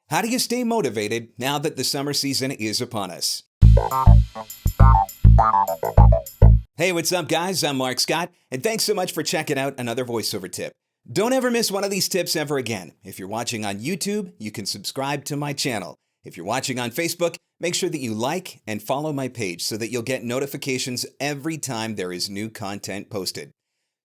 How do you stay motivated now that the summer season is upon us? Hey, what's up, guys? I'm Mark Scott, and thanks so much for checking out another voiceover tip. Don't ever miss one of these tips ever again. If you're watching on YouTube, you can subscribe to my channel. If you're watching on Facebook, make sure that you like and follow my page so that you'll get notifications every time there is new content posted.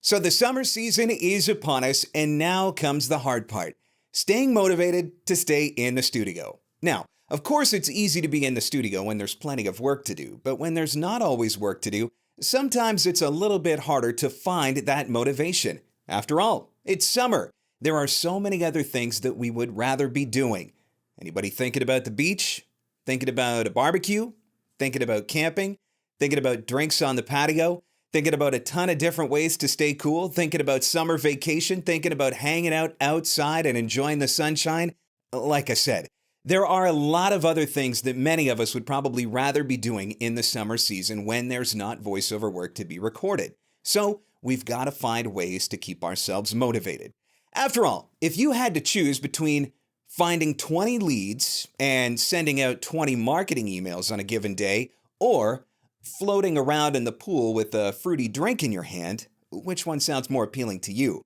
So the summer season is upon us, and now comes the hard part. Staying motivated to stay in the studio. Now, of course, it's easy to be in the studio when there's plenty of work to do, but when there's not always work to do, sometimes it's a little bit harder to find that motivation. After all, it's summer. There are so many other things that we would rather be doing. Anybody thinking about the beach? Thinking about a barbecue? Thinking about camping? Thinking about drinks on the patio? Thinking about a ton of different ways to stay cool, thinking about summer vacation, thinking about hanging out outside and enjoying the sunshine. Like I said, there are a lot of other things that many of us would probably rather be doing in the summer season when there's not voiceover work to be recorded. So we've got to find ways to keep ourselves motivated. After all, if you had to choose between finding 20 leads and sending out 20 marketing emails on a given day, or floating around in the pool with a fruity drink in your hand, which one sounds more appealing to you?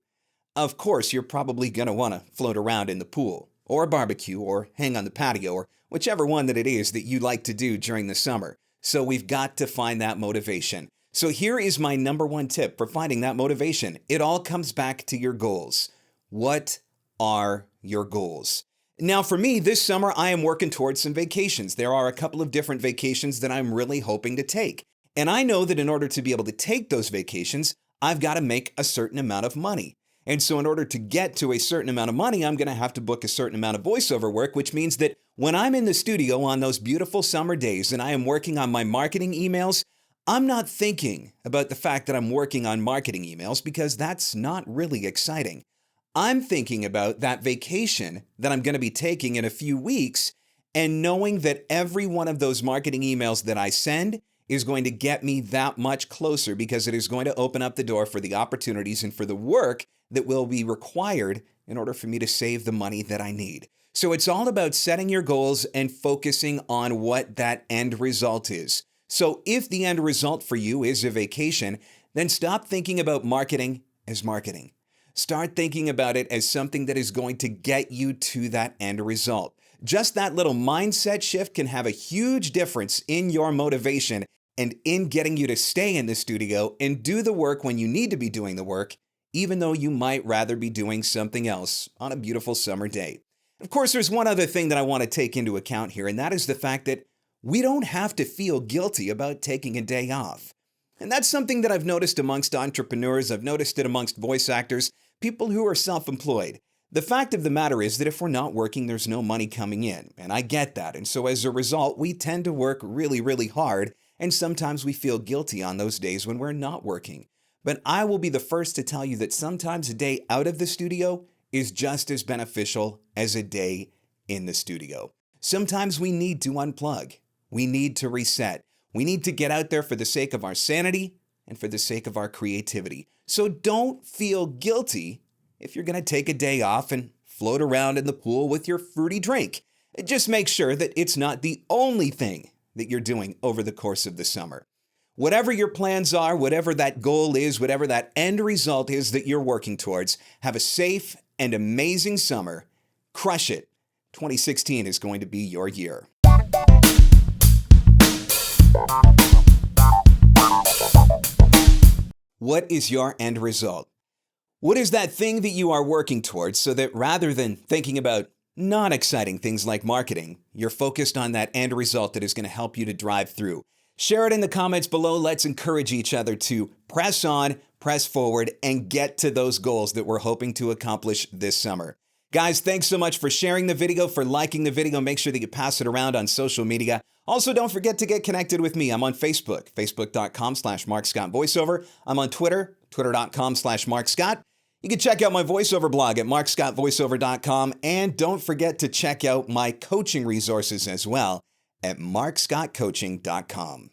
Of course, you're probably going to want to float around in the pool, or barbecue, or hang on the patio, or whichever one that it is that you like to do during the summer. So we've got to find that motivation. So here is my number one tip for finding that motivation. It all comes back to your goals. What are your goals? Now, for me, this summer, I am working towards some vacations. There are a couple of different vacations that I'm really hoping to take. And I know that in order to be able to take those vacations, I've got to make a certain amount of money. And so in order to get to a certain amount of money, I'm going to have to book a certain amount of voiceover work, which means that when I'm in the studio on those beautiful summer days and I am working on my marketing emails, I'm not thinking about the fact that I'm working on marketing emails because that's not really exciting. I'm thinking about that vacation that I'm going to be taking in a few weeks and knowing that every one of those marketing emails that I send is going to get me that much closer because it is going to open up the door for the opportunities and for the work that will be required in order for me to save the money that I need. So it's all about setting your goals and focusing on what that end result is. So if the end result for you is a vacation, then stop thinking about marketing as marketing. Start thinking about it as something that is going to get you to that end result. Just that little mindset shift can have a huge difference in your motivation and in getting you to stay in the studio and do the work when you need to be doing the work, even though you might rather be doing something else on a beautiful summer day. Of course, there's one other thing that I want to take into account here, and that is the fact that we don't have to feel guilty about taking a day off. And that's something that I've noticed amongst entrepreneurs. I've noticed it amongst voice actors, people who are self-employed. The fact of the matter is that if we're not working, there's no money coming in. And I get that. And so as a result, we tend to work really, really hard. And sometimes we feel guilty on those days when we're not working. But I will be the first to tell you that sometimes a day out of the studio is just as beneficial as a day in the studio. Sometimes we need to unplug. We need to reset. We need to get out there for the sake of our sanity and for the sake of our creativity. So don't feel guilty if you're going to take a day off and float around in the pool with your fruity drink. Just make sure that it's not the only thing that you're doing over the course of the summer. Whatever your plans are, whatever that goal is, whatever that end result is that you're working towards, have a safe and amazing summer. Crush it. 2016 is going to be your year. What is your end result? What is that thing that you are working towards so that rather than thinking about non-exciting things like marketing, you're focused on that end result that is going to help you to drive through? Share it in the comments below. Let's encourage each other to press on, press forward, and get to those goals that we're hoping to accomplish this summer. Guys, thanks so much for sharing the video, for liking the video. Make sure that you pass it around on social media. Also, don't forget to get connected with me. I'm on Facebook, facebook.com/MarkScottVoiceover. I'm on Twitter, twitter.com/MarkScott. You can check out my voiceover blog at markscottvoiceover.com. And don't forget to check out my coaching resources as well at markscottcoaching.com.